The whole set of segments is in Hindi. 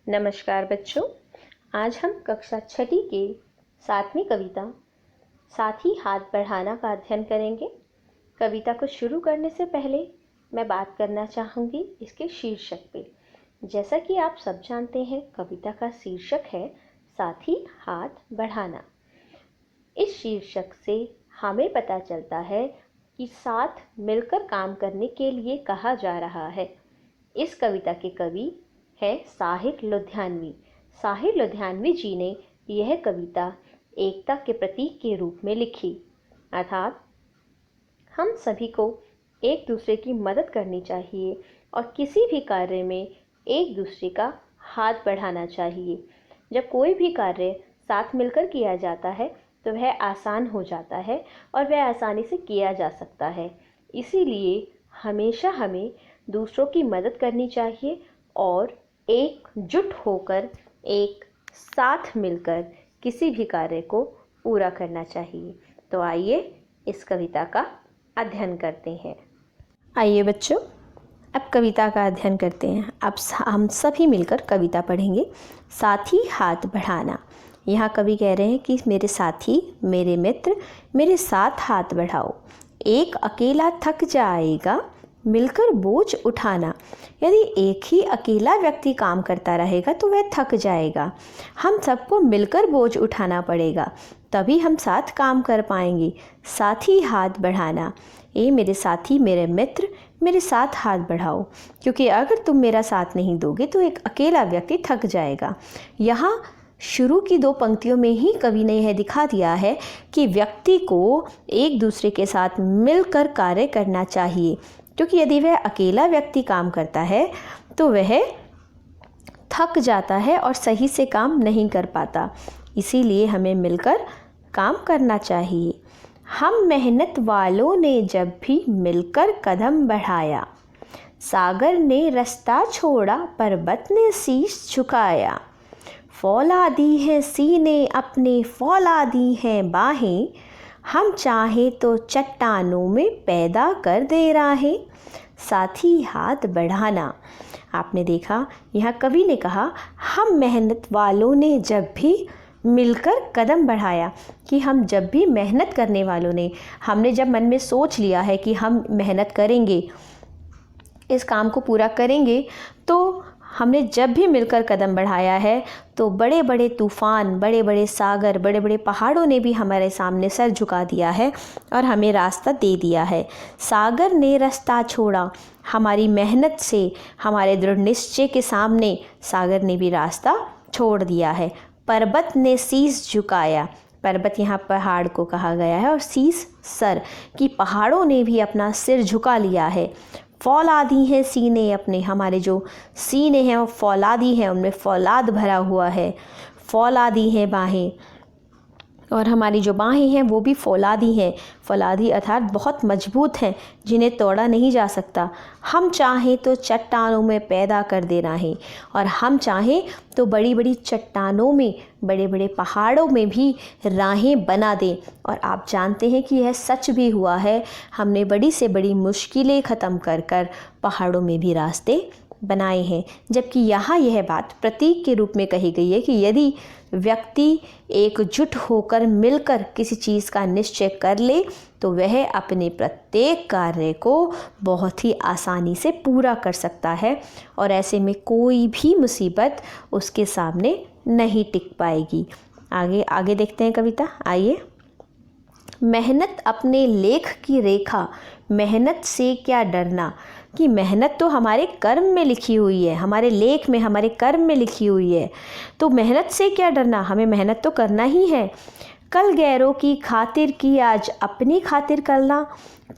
नमस्कार बच्चों। आज हम कक्षा छठी के 7वीं कविता साथी हाथ बढ़ाना का अध्ययन करेंगे। कविता को शुरू करने से पहले मैं बात करना चाहूँगी इसके शीर्षक पे। जैसा कि आप सब जानते हैं, कविता का शीर्षक है साथी हाथ बढ़ाना। इस शीर्षक से हमें पता चलता है कि साथ मिलकर काम करने के लिए कहा जा रहा है। इस कविता के कवि है साहिर लुधियानवी। साहिर लुधियानवी जी ने यह कविता एकता के प्रतीक के रूप में लिखी, अर्थात हम सभी को एक दूसरे की मदद करनी चाहिए और किसी भी कार्य में एक दूसरे का हाथ बढ़ाना चाहिए। जब कोई भी कार्य साथ मिलकर किया जाता है तो वह आसान हो जाता है और वह आसानी से किया जा सकता है। इसीलिए हमेशा हमें दूसरों की मदद करनी चाहिए और एकजुट होकर एक साथ मिलकर किसी भी कार्य को पूरा करना चाहिए। तो आइए इस कविता का अध्ययन करते हैं। आइए बच्चों, अब कविता का अध्ययन करते हैं। अब हम सभी मिलकर कविता पढ़ेंगे। साथी हाथ बढ़ाना। यहाँ कवि कह रहे हैं कि मेरे साथी, मेरे मित्र, मेरे साथ हाथ बढ़ाओ। एक अकेला थक जाएगा, मिलकर बोझ उठाना। यदि एक ही अकेला व्यक्ति काम करता रहेगा तो वह थक जाएगा। हम सबको मिलकर बोझ उठाना पड़ेगा, तभी हम साथ काम कर पाएंगे। साथी हाथ बढ़ाना। ए मेरे साथी, मेरे मित्र, मेरे साथ हाथ बढ़ाओ, क्योंकि अगर तुम मेरा साथ नहीं दोगे तो एक अकेला व्यक्ति थक जाएगा। यहाँ शुरू की 2 पंक्तियों में ही कवि ने यह दिखा दिया है कि व्यक्ति को एक दूसरे के साथ मिलकर कार्य करना चाहिए, क्योंकि यदि वह अकेला व्यक्ति काम करता है तो वह थक जाता है और सही से काम नहीं कर पाता। इसीलिए हमें मिलकर काम करना चाहिए। हम मेहनत वालों ने जब भी मिलकर कदम बढ़ाया, सागर ने रास्ता छोड़ा, पर्वत ने शीश झुकाया। फौलादी है सीने अपने, फौलादी हैं बाहें, हम चाहे तो चट्टानों में पैदा कर दे राहें। साथी हाथ बढ़ाना। आपने देखा, यहाँ कवि ने कहा हम मेहनत वालों ने जब भी मिलकर कदम बढ़ाया, कि हम जब भी मेहनत करने वालों ने, हमने जब मन में सोच लिया है कि हम मेहनत करेंगे, इस काम को पूरा करेंगे, तो हमने जब भी मिलकर कदम बढ़ाया है तो बड़े बड़े तूफ़ान, बड़े बड़े सागर, बड़े बड़े पहाड़ों ने भी हमारे सामने सर झुका दिया है और हमें रास्ता दे दिया है। सागर ने रास्ता छोड़ा। हमारी मेहनत से, हमारे दृढ़ निश्चय के सामने सागर ने भी रास्ता छोड़ दिया है। पर्वत ने शीश झुकाया। पर्वत यहाँ पहाड़ को कहा गया है और शीश सर, कि पहाड़ों ने भी अपना सिर झुका लिया है। फौलादी हैं सीने अपने, हमारे जो सीने हैं वो फौलादी हैं, उनमें फौलाद भरा हुआ है। फौलादी हैं बाहें, और हमारी जो बाहें हैं वो भी फौलादी हैं। फौलादी अर्थात बहुत मजबूत हैं, जिन्हें तोड़ा नहीं जा सकता। हम चाहें तो चट्टानों में पैदा कर दे राहें, और हम चाहें तो बड़ी बड़ी चट्टानों में, बड़े बड़े पहाड़ों में भी राहें बना दें। और आप जानते हैं कि यह सच भी हुआ है। हमने बड़ी से बड़ी मुश्किलें ख़त्म कर कर पहाड़ों में भी रास्ते बनाए हैं। जबकि यहाँ यह बात प्रतीक के रूप में कही गई है कि यदि व्यक्ति एकजुट होकर मिलकर किसी चीज़ का निश्चय कर ले तो वह अपने प्रत्येक कार्य को बहुत ही आसानी से पूरा कर सकता है, और ऐसे में कोई भी मुसीबत उसके सामने नहीं टिक पाएगी। आगे आगे देखते हैं कविता। आइए। मेहनत अपने लेख की रेखा, मेहनत से क्या डरना। कि मेहनत तो हमारे कर्म में लिखी हुई है, हमारे लेख में, हमारे कर्म में लिखी हुई है, तो मेहनत से क्या डरना, हमें मेहनत तो करना ही है। कल गैरों की खातिर की, आज अपनी खातिर करना।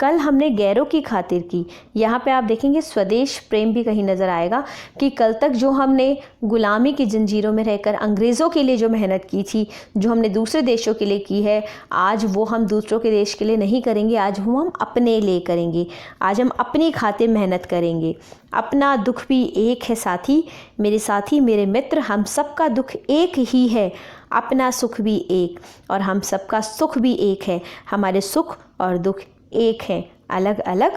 कल हमने गैरों की खातिर की, यहाँ पे आप देखेंगे स्वदेश प्रेम भी कहीं नज़र आएगा, कि कल तक जो हमने गुलामी की जंजीरों में रहकर अंग्रेज़ों के लिए जो मेहनत की थी, जो हमने दूसरे देशों के लिए की है, आज वो हम दूसरों के देश के लिए नहीं करेंगे, आज वो हम अपने लिए करेंगे। आज हम अपनी खातिर मेहनत करेंगे। अपना दुख भी एक है साथी, मेरे साथी, मेरे मित्र, हम सबका दुख एक ही है। अपना सुख भी एक और हम सबका सुख भी एक है। हमारे सुख और दुख एक है, अलग अलग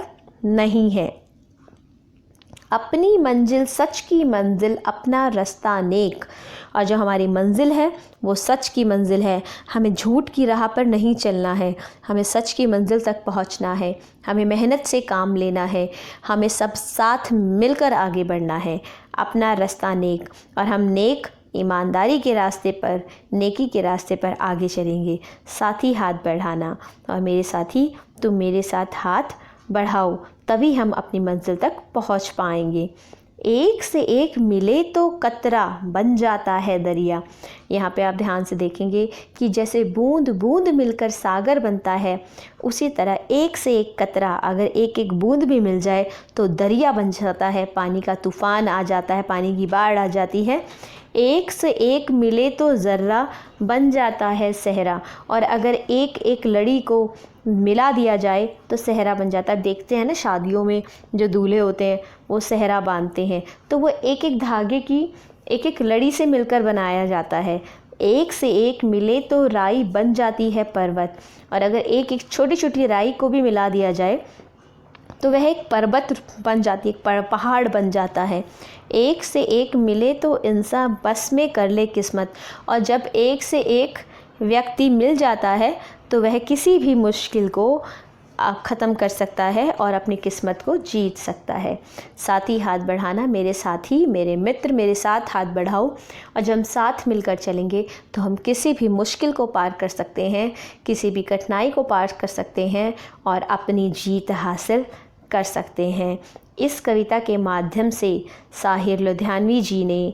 नहीं है। अपनी मंजिल सच की मंजिल, अपना रास्ता नेक। और जो हमारी मंजिल है वो सच की मंजिल है। हमें झूठ की राह पर नहीं चलना है, हमें सच की मंजिल तक पहुंचना है। हमें मेहनत से काम लेना है, हमें सब साथ मिलकर आगे बढ़ना है। अपना रास्ता नेक, और हम नेक ईमानदारी के रास्ते पर, नेकी के रास्ते पर आगे चलेंगे। साथी हाथ बढ़ाना, और मेरे साथी तुम मेरे साथ हाथ बढ़ाओ, तभी हम अपनी मंजिल तक पहुंच पाएंगे। एक से एक मिले तो कतरा बन जाता है दरिया। यहाँ पे आप ध्यान से देखेंगे कि जैसे बूंद बूंद मिलकर सागर बनता है, उसी तरह एक से एक कतरा, अगर एक एक बूंद भी मिल जाए तो दरिया बन जाता है, पानी का तूफान आ जाता है, पानी की बाढ़ आ जाती है। एक से एक मिले तो ज़र्रा बन जाता है सहरा, और अगर एक एक लड़ी को मिला दिया जाए तो सहरा बन जाता है। देखते हैं ना शादियों में जो दूल्हे होते हैं वो सहरा बांधते हैं, तो वो एक एक धागे की एक एक लड़ी से मिलकर बनाया जाता है। एक से एक मिले तो राई बन जाती है पर्वत, और अगर एक एक छोटी छोटी राई को भी मिला दिया जाए तो वह एक पर्वत बन जाती है, एक पहाड़ बन जाता है। एक से एक मिले तो इंसान बस में कर ले किस्मत, और जब एक से एक व्यक्ति मिल जाता है तो वह किसी भी मुश्किल को ख़त्म कर सकता है और अपनी किस्मत को जीत सकता है। साथी हाथ बढ़ाना, मेरे साथी, मेरे मित्र मेरे साथ हाथ बढ़ाओ, और जब हम साथ मिलकर चलेंगे तो हम किसी भी मुश्किल को पार कर सकते हैं, किसी भी कठिनाई को पार कर सकते हैं और अपनी जीत हासिल कर सकते हैं। इस कविता के माध्यम से साहिर लुधियानवी जी ने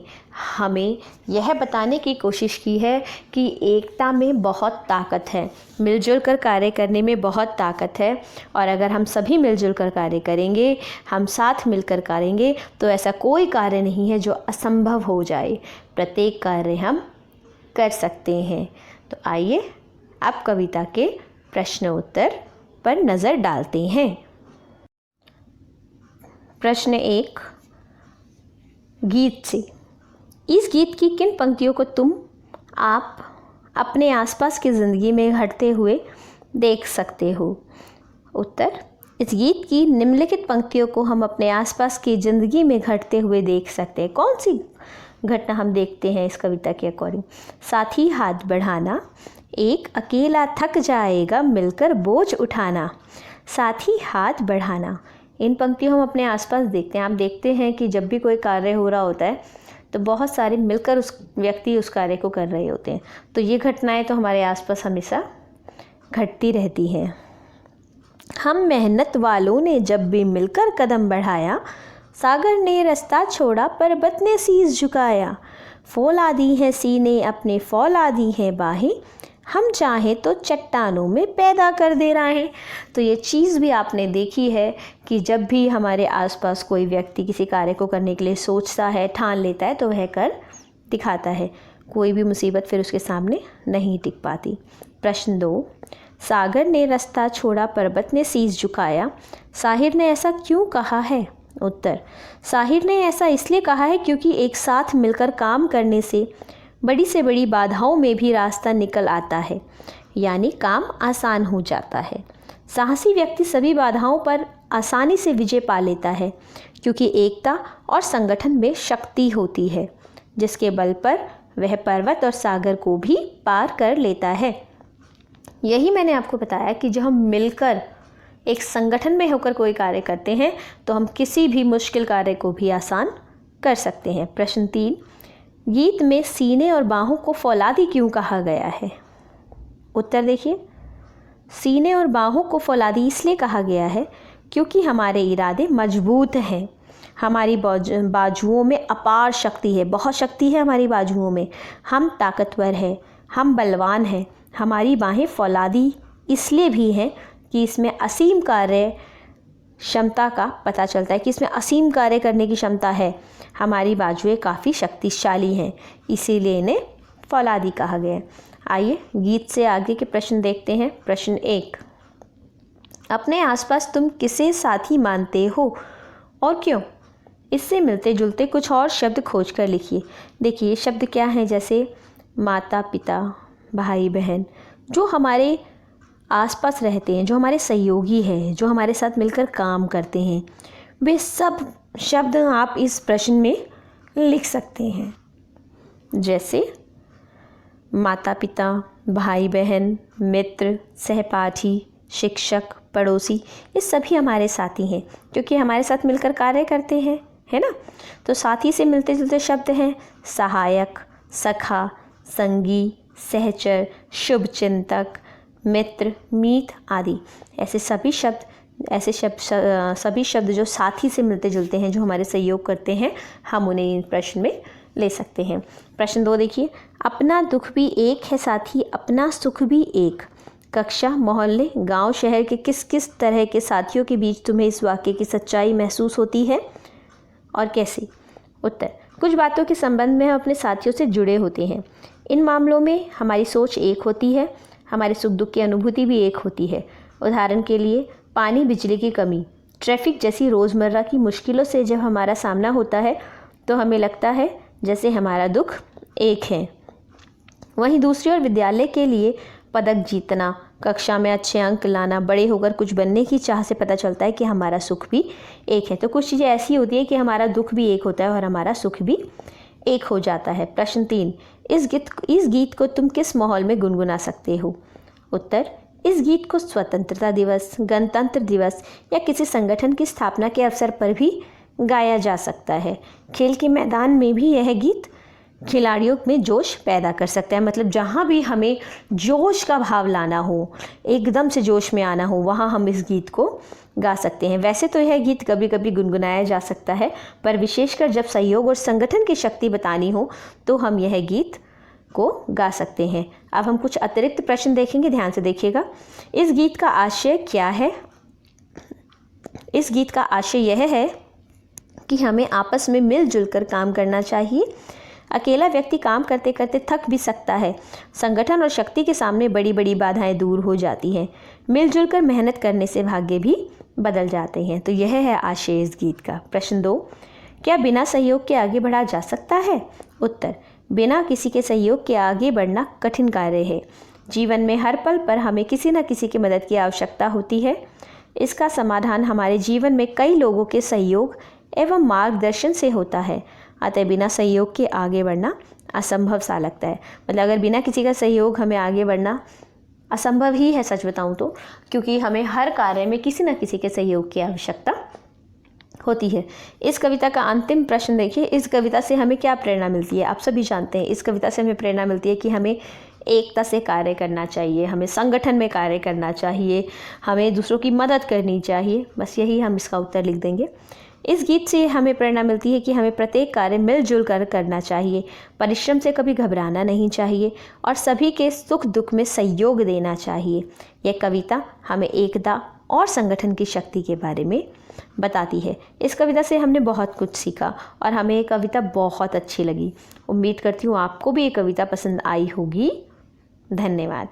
हमें यह बताने की कोशिश की है कि एकता में बहुत ताकत है, मिलजुल कर कार्य करने में बहुत ताकत है, और अगर हम सभी मिलजुल कर कार्य करेंगे, हम साथ मिलकर करेंगे, तो ऐसा कोई कार्य नहीं है जो असंभव हो जाए। प्रत्येक कार्य हम कर सकते हैं। तो आइए अब कविता के प्रश्न उत्तर पर नज़र डालते हैं। प्रश्न 1, गीत से। इस गीत की किन पंक्तियों को आप अपने आसपास की ज़िंदगी में घटते हुए देख सकते हो? उत्तर, इस गीत की निम्नलिखित पंक्तियों को हम अपने आसपास की ज़िंदगी में घटते हुए देख सकते हैं। कौन सी घटना हम देखते हैं इस कविता के अकॉर्डिंग? साथी हाथ बढ़ाना, एक अकेला थक जाएगा मिलकर बोझ उठाना। साथी हाथ बढ़ाना, इन पंक्तियों हम अपने आसपास देखते हैं। आप देखते हैं कि जब भी कोई कार्य हो रहा होता है तो बहुत सारे मिलकर उस व्यक्ति उस कार्य को कर रहे होते हैं। तो ये घटनाएं तो हमारे आसपास हमेशा घटती रहती हैं। हम मेहनत वालों ने जब भी मिलकर कदम बढ़ाया, सागर ने रास्ता छोड़ा पर्वत ने शीश झुकाया। फौलादी हैं सीने अपने, फौलादी हैं बाहें, हम चाहें तो चट्टानों में पैदा कर दे रहे हैं। तो ये चीज़ भी आपने देखी है कि जब भी हमारे आसपास कोई व्यक्ति किसी कार्य को करने के लिए सोचता है, ठान लेता है, तो वह कर दिखाता है। कोई भी मुसीबत फिर उसके सामने नहीं टिक पाती। प्रश्न 2, सागर ने रास्ता छोड़ा पर्वत ने शीश झुकाया, साहिर ने ऐसा क्यों कहा है? उत्तर, साहिर ने ऐसा इसलिए कहा है क्योंकि एक साथ मिलकर काम करने से बड़ी से बड़ी बाधाओं में भी रास्ता निकल आता है, यानी काम आसान हो जाता है। साहसी व्यक्ति सभी बाधाओं पर आसानी से विजय पा लेता है, क्योंकि एकता और संगठन में शक्ति होती है, जिसके बल पर वह पर्वत और सागर को भी पार कर लेता है। यही मैंने आपको बताया कि जब हम मिलकर एक संगठन में होकर कोई कार्य करते हैं तो हम किसी भी मुश्किल कार्य को भी आसान कर सकते हैं। प्रश्न 3, गीत में सीने और बाहों को फौलादी क्यों कहा गया है? उत्तर देखिए, सीने और बाहों को फौलादी इसलिए कहा गया है क्योंकि हमारे इरादे मजबूत हैं। हमारी बाजुओं में अपार शक्ति है, बहुत शक्ति है हमारी बाजुओं में। हम ताकतवर हैं, हम बलवान हैं। हमारी बाहें फौलादी इसलिए भी हैं कि इसमें असीम कार्य क्षमता का पता चलता है, कि इसमें असीम कार्य करने की क्षमता है। हमारी बाजुएं काफ़ी शक्तिशाली हैं, इसीलिए इन्हें फौलादी कहा गया है। आइए गीत से आगे के प्रश्न देखते हैं। प्रश्न 1, अपने आसपास तुम किसे साथी मानते हो और क्यों? इससे मिलते जुलते कुछ और शब्द खोज कर लिखिए। देखिए शब्द क्या हैं, जैसे माता पिता, भाई बहन, जो हमारे आसपास रहते हैं, जो हमारे सहयोगी हैं, जो हमारे साथ मिलकर काम करते हैं। वे सब शब्द आप इस प्रश्न में लिख सकते हैं, जैसे माता पिता, भाई बहन, मित्र, सहपाठी, शिक्षक, पड़ोसी, ये सभी हमारे साथी हैं क्योंकि हमारे साथ मिलकर कार्य करते हैं, है ना। तो साथी से मिलते जुलते शब्द हैं सहायक, सखा, संगी, सहचर, शुभचिंतक, मित्र, मीत आदि। ऐसे सभी शब्द जो साथी से मिलते जुलते हैं, जो हमारे सहयोग करते हैं, हम उन्हें इन प्रश्न में ले सकते हैं। प्रश्न 2 देखिए, अपना दुख भी एक है साथी, अपना सुख भी एक। कक्षा, मोहल्ले, गांव, शहर के किस किस तरह के साथियों के बीच तुम्हें इस वाक्य की सच्चाई महसूस होती है और कैसे? उत्तर, कुछ बातों के संबंध में हम अपने साथियों से जुड़े होते हैं। इन मामलों में हमारी सोच एक होती है, हमारे सुख दुख की अनुभूति भी एक होती है। उदाहरण के लिए पानी, बिजली की कमी, ट्रैफिक जैसी रोज़मर्रा की मुश्किलों से जब हमारा सामना होता है तो हमें लगता है जैसे हमारा दुख एक है। वहीं दूसरी ओर विद्यालय के लिए पदक जीतना, कक्षा में अच्छे अंक लाना, बड़े होकर कुछ बनने की चाह से पता चलता है कि हमारा सुख भी एक है। तो कुछ चीज़ें ऐसी होती है कि हमारा दुख भी एक होता है और हमारा सुख भी एक हो जाता है। प्रश्न 3, इस गीत को तुम किस माहौल में गुनगुना सकते हो? उत्तर, इस गीत को स्वतंत्रता दिवस, गणतंत्र दिवस या किसी संगठन की स्थापना के अवसर पर भी गाया जा सकता है। खेल के मैदान में भी यह गीत खिलाड़ियों में जोश पैदा कर सकता है। मतलब जहाँ भी हमें जोश का भाव लाना हो, एकदम से जोश में आना हो, वहाँ हम इस गीत को गा सकते हैं। वैसे तो यह गीत कभी कभी गुनगुनाया जा सकता है, पर विशेषकर जब सहयोग और संगठन की शक्ति बतानी हो तो हम यह गीत को गा सकते हैं। अब हम कुछ अतिरिक्त प्रश्न देखेंगे, ध्यान से देखिएगा। इस गीत का आशय क्या है? इस गीत का आशय यह है कि हमें आपस में मिलजुल कर काम करना चाहिए। अकेला व्यक्ति काम करते करते थक भी सकता है। संगठन और शक्ति के सामने बड़ी बड़ी बाधाएं दूर हो जाती हैं। मिलजुल कर मेहनत करने से भाग्य भी बदल जाते हैं। तो यह है आशय इस गीत का। प्रश्न 2, क्या बिना सहयोग के आगे बढ़ा जा सकता है? उत्तर, बिना किसी के सहयोग के आगे बढ़ना कठिन कार्य है। जीवन में हर पल पर हमें किसी न किसी की मदद की आवश्यकता होती है। इसका समाधान हमारे जीवन में कई लोगों के सहयोग एवं मार्गदर्शन से होता है। अतः बिना सहयोग के आगे बढ़ना असंभव सा लगता है। मतलब अगर बिना किसी का सहयोग हमें आगे बढ़ना असंभव ही है, सच बताऊं तो, क्योंकि हमें हर कार्य में किसी न किसी के सहयोग की आवश्यकता होती है। इस कविता का अंतिम प्रश्न देखिए, इस कविता से हमें क्या प्रेरणा मिलती है? आप सभी जानते हैं, इस कविता से हमें प्रेरणा मिलती है कि हमें एकता से कार्य करना चाहिए, हमें संगठन में कार्य करना चाहिए, हमें दूसरों की मदद करनी चाहिए। बस यही हम इसका उत्तर लिख देंगे। इस गीत से हमें प्रेरणा मिलती है कि हमें प्रत्येक कार्य मिलजुल कर करना चाहिए, परिश्रम से कभी घबराना नहीं चाहिए और सभी के सुख दुख में सहयोग देना चाहिए। यह कविता हमें एकता और संगठन की शक्ति के बारे में बताती है। इस कविता से हमने बहुत कुछ सीखा और हमें ये कविता बहुत अच्छी लगी। उम्मीद करती हूँ आपको भी ये कविता पसंद आई होगी। धन्यवाद।